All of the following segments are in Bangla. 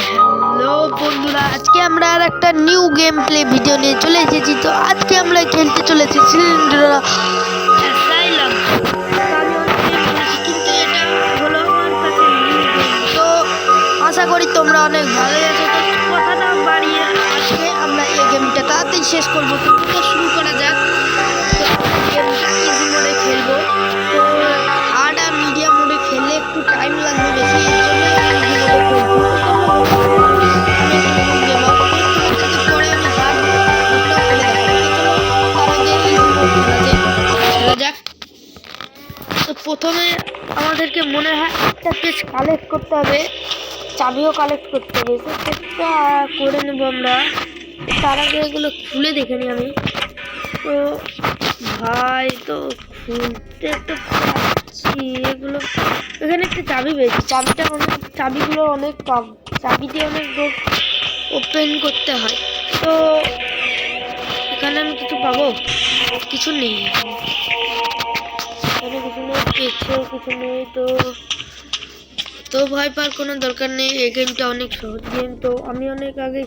হ্যালো বন্ধুরা, আজকে আমরা আর একটা নিউ গেম প্লে ভিডিও নিয়ে চলে এসেছি। তো আজকে আমরা খেলতে চলেছি সিলিন্ডার অ্যাসাইলাম। কিন্তু এটা হলো আমার কাছে নিউ গেম। তো আশা করি তোমরা অনেক ভালো আছো। তো কথা না বাড়িয়ে আজকে আমরা এই গেমটা তাড়াতাড়ি শেষ করবো। তো শুরু করা যাক। তো গেমটা ইজি মোডে খেলবো। তো হার্ড আর মিডিয়াম মোডে খেললে একটু টাইম লাগবে বেশি, এর জন্য ইজি মোডে খেলছি। তো প্রথমে আমাদেরকে মনে হয় একটা পেজ কালেক্ট করতে হবে, চাবিও কালেক্ট করতে হবে। সেটা করে নেবো আমরা। তার আগে এগুলো খুলে দেখে নিই আমি। তো ভাই, তো খুলতে তো পারছি এগুলো। এখানে একটা চাবি পেয়েছি, চাবিগুলো অনেক কম, চাবি দিয়ে অনেক ওপেন করতে হয়। তো এখানে আমি কিছু পাবো? কিছু নেই, এখানে কিছু নেই, কিছু নেই। তো ভয় পাওয়ার কোনো দরকার নেই, এই গেমটা অনেক সহজ গেম। তো আমি অনেক আগে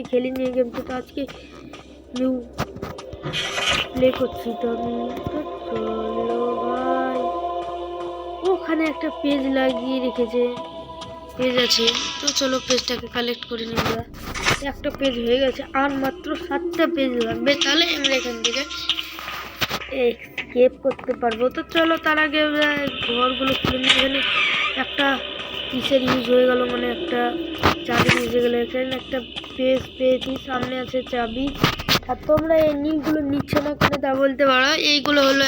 খেলিনি এই গেমটা। তো আজকে নিউ প্লে করছি। তো আমি চলো ভাই, ওখানে একটা পেজ লাগিয়ে রেখেছে, পেজ আছে। তো চলো পেজটাকে কালেক্ট করে নিই আমরা। একটা পেজ হয়ে গেছে, আর মাত্র 7টা পেজ লাগবে, তাহলে আমরা এখান থেকে এসকেপ করতে পারবো। তো চলো তার আগে ঘরগুলো খুলে নিই। এখানে একটা কিসের ইউজ হয়ে গেল, মানে একটা চাবি ইউজ হয়ে গেলো। এখানে একটা পেজ পেয়েছি, সামনে আছে চাবি। আর তোমরা এই নিগুলো নিচ্ছ না কেন তা বলতে পারো। এইগুলো হলো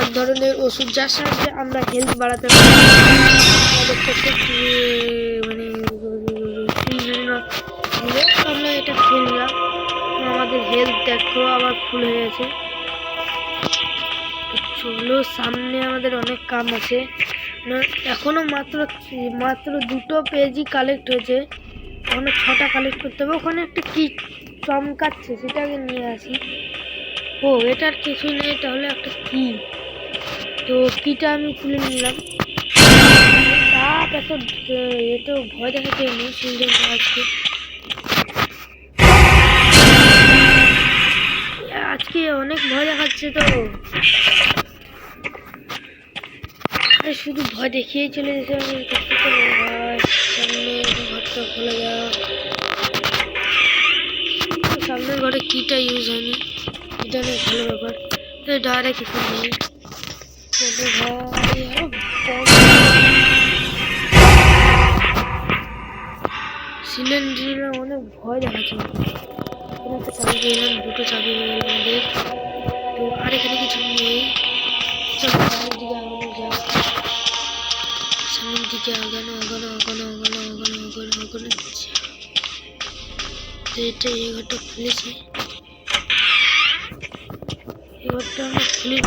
এক ধরনের ওষুধ, যার সাহায্যে আমরা হেলথ বাড়াতে পারি। মানে আমরা এটা খেললাম, আমাদের হেলথ দেখো আবার ফুল হয়ে গেছে। চলো, সামনে আমাদের অনেক কাম আছে। এখনো মাত্র 2টো পেজই কালেক্ট হয়েছে, এখনো 6টা কালেক্ট করতে হবে। ওখানে একটা কি চমকাচ্ছে, সেটাকে নিয়ে আসি। ও, এটার কিছুই নেই, তাহলে একটা কি। তো কিটা আমি তুলে নিলাম। এত ভয় দেখাচ্ছে আজকে অনেক ভয় দেখাচ্ছে। তো শুধু ভয় দেখিয়েই চলে যেতে হবে। সামনে ঘরটা খোলা যাক। সামনের ঘরে কিটা ইউজ হয়নি, এটা অনেক ভালো ব্যাপার। তো ডাইরেক্ট কিছু নেই। সিলিন্ডারে অনেক ভয় দেখাচ্ছে। একটা চাবি পেলাম, 2টো চাবি হয়ে গেল আমাদের। তো আর এখানে কিছু নেই। চলো সামনের দিকে আগানো যাক। সামনের দিকে আগানো। তো এটা এই ঘরটা খুলেছি, এই ঘরটা আমরা খুলে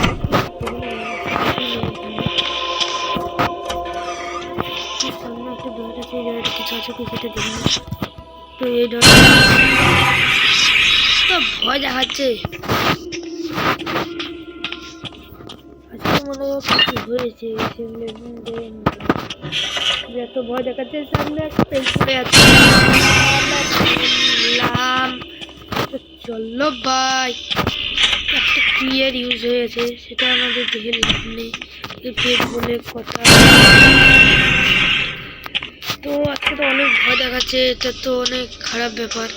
সামনে একটা ডোর আছে, এই জায়গাটা কিছু আছে কি সেটা দেখি। তো এই ডোর তো ভয় দেখাচ্ছে। আজকে মনে হচ্ছে কি হয়েছে, এত ভয় দেখাচ্ছে। সামনে একটা পেজ পড়ে আছে, চলো ভাই। একটা ক্লিয়ার ইউজ হয়েছে, সেটা আমাদের দেখে লাভ নেই, পেট বলে কথা। তো আজকে তো অনেক ভয় দেখাচ্ছে, এটা তো অনেক খারাপ ব্যাপার।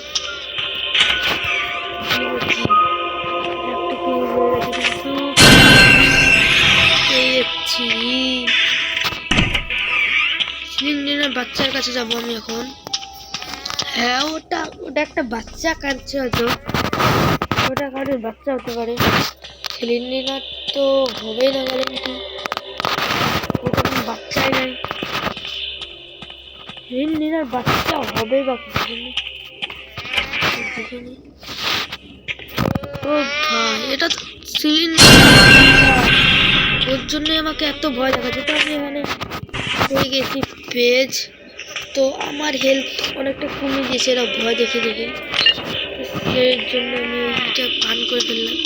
সিলিন্ডারের বাচ্চার কাছে যাবো আমি এখন। হ্যাঁ, ওটা একটা বাচ্চা কাঁদছে, হয়তো ওটা কারোর বাচ্চা হতে পারে। সিলিন্ডার তো হবে না গ্যারেন্টি, ওটা কোনো বাচ্চাই নাই। সিলিন্ডার বাচ্চা হবে বা ও ভাই, এটা তো সিলিন্ডার, ওর জন্যই আমাকে এত ভয় দেখাচ্ছে। তো আমি এখানে পেয়ে গেছি পেজ। তো আমার হেলথ অনেকটা কমে গেছে এরা ভয় দেখে দেখে, এর জন্য আমি এটা পান করে ফেললাম।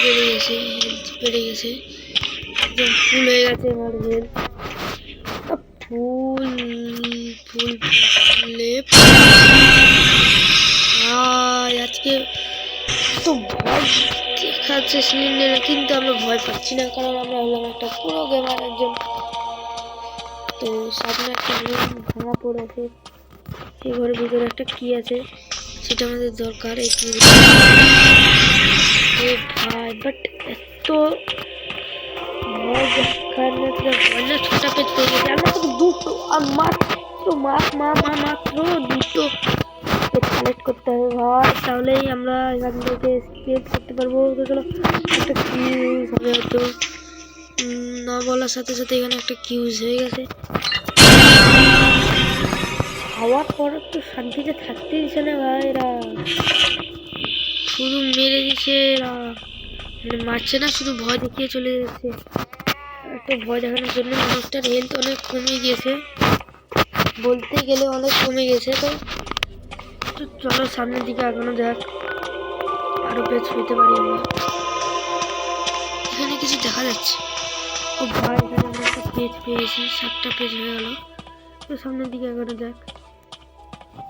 বেড়ে গেছে, হেলথ বেড়ে গেছে, একদম ফুল হয়ে গেছে আমার হেলথ। ফুল ফুল লেপ আজকে তো ভয় দেখাচ্ছে সিলিন্ডারে, কিন্তু আমরা ভয় পাচ্ছি না, কারণ আমরা হলাম একটা পুরো গেমার একজন। তো সামনে একটা রুম ভাঙা পড়ে আছে, এই ঘরের ভিতরে একটা কি আছে সেটা আমাদের দরকার। এই কি ভাই, বাট এত ভয় দেখার না, ছোটা পেজ পেয়ে গেছে। আমরা তো দুটো আর মাত্র মাত্র দুটো কালেক্ট করতে হবে ভাই, তাহলেই আমরা এখান থেকে স্কেপ করতে পারবো। চলো একটা কিউজ হবে, হয়তো না বলার সাথে সাথে এখানে একটা কিউজ হয়ে গেছে। খাওয়ার পর একটু শান্তিতে থাকতে দিচ্ছে না ভাই, এরা শুধু মেরে দিচ্ছে, এরা মানে মারছে না, শুধু ভয় দেখিয়ে চলে যাচ্ছে। একটা ভয় দেখানোর জন্য মানুষটার হেলথ অনেক কমে গিয়েছে, বলতে গেলে অনেক কমে গেছে। তো চলো সামনের দিকে আগানো যাক, আরো পেজ পেতে পারি আমরা। এখানে কিছু দেখা যাচ্ছে, ও ভাই এখানে আমরা একটা পেজ পেয়েছি, 7টা পেজ হয়ে গেল। তো সামনের দিকে আগানো যাক,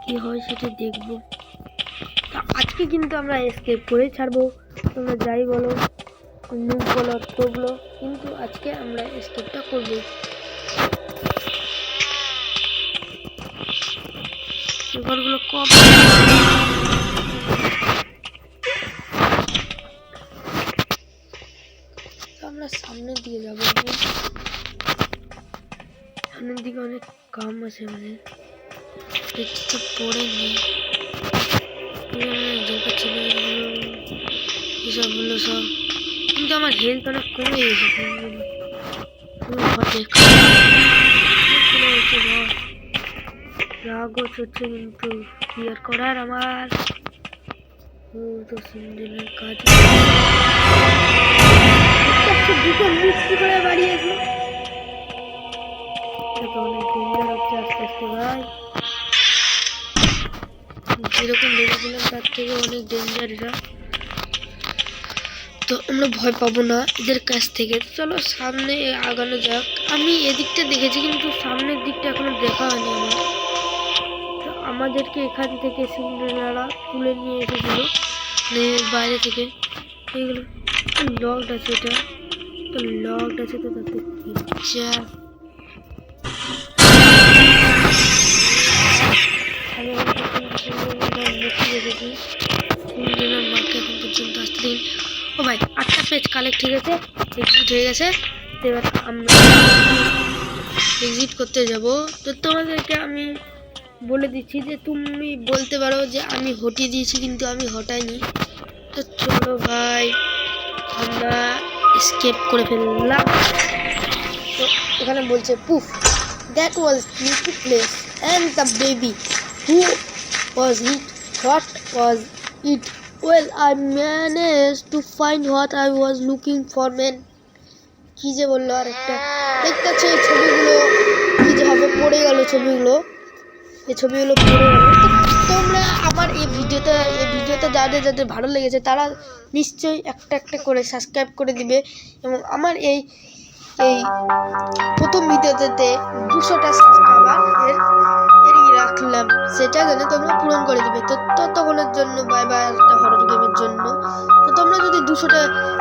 কি হয় সেটা দেখবো। তো আজকে কিন্তু আমরা এসকেপ করে ছাড়বো, তোমরা যাই বলো, মুখ বলো তোগুলো, কিন্তু আজকে আমরা এসকেপটা করবো। ঘরগুলো কম, আমরা সামনের দিকে যাবো। সামনের দিকে অনেক কাম আছে আমাদের, দেখতে পড়ে নেই ছিল এসব হলো সব, কিন্তু আমার হেলথ অনেক কমে গেছে। রাগও চলছে, কিন্তু কি আর করার আমার, তো সিন্ডেলের কাজ দুটো মুক্তি করে বাড়িয়েছে। অনেক ডেঞ্জার হচ্ছে আস্তে আস্তে ভাই, যেরকম ভেবেছিলাম তার থেকে অনেক ডেঞ্জার এরা। তো আমরা ভয় পাবো না এদের কাছ থেকে। চলো সামনে আগানো যাক। আমি এদিকটা দেখেছি, কিন্তু সামনের দিকটা এখনো দেখা হয়নি আমার। তো আমাদেরকে এখান থেকে সিন্ডারেলা তুলে নিয়ে এসেছিল বাইরে থেকে। এগুলো লকড আছে, এটা তো লকড আছে, তো তাতে ও ভাই 8টা পেজ কালেক্ট হয়ে গেছে, এক্সিট হয়ে গেছে। এবার আমরা এক্সিট করতে যাব। তো তোমাদেরকে আমি বলে দিচ্ছি যে তুমি বলতে পারো যে আমি হটিয়ে দিয়েছি, কিন্তু আমি হটাইনি। তো চলো ভাই আমরা এসকেপ করে ফেললাম। তো এখানে বলছে পুফ that was beauty place and the baby who was it, what was it? Well, I managed to find what I was looking for, man. কি যে বললো আর একটা দেখতে পাচ্ছি, এই ছবিগুলো কি যে হবে, পড়ে গেল ছবিগুলো, এই ছবিগুলো পড়ে গেল। তোমরা আমার এই ভিডিওটা যাদের ভালো লেগেছে তারা নিশ্চয়ই একটা করে সাবস্ক্রাইব করে দিবে, এবং আমার এই প্রথম ভিডিওতে 200টা সাবস্ক্রাইবার রাখলাম, সেটা যেন তোমরা পূরণ করে দিবে। তো ততক্ষণের জন্য বাই বাই একটা হরর গেমের জন্য। তো তোমরা যদি 200টা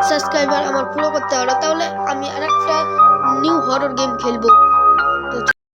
সাবস্ক্রাইবার আমার পুরো করতে পারো, তাহলে আমি আরেকটা নিউ হরর গেম খেলবো।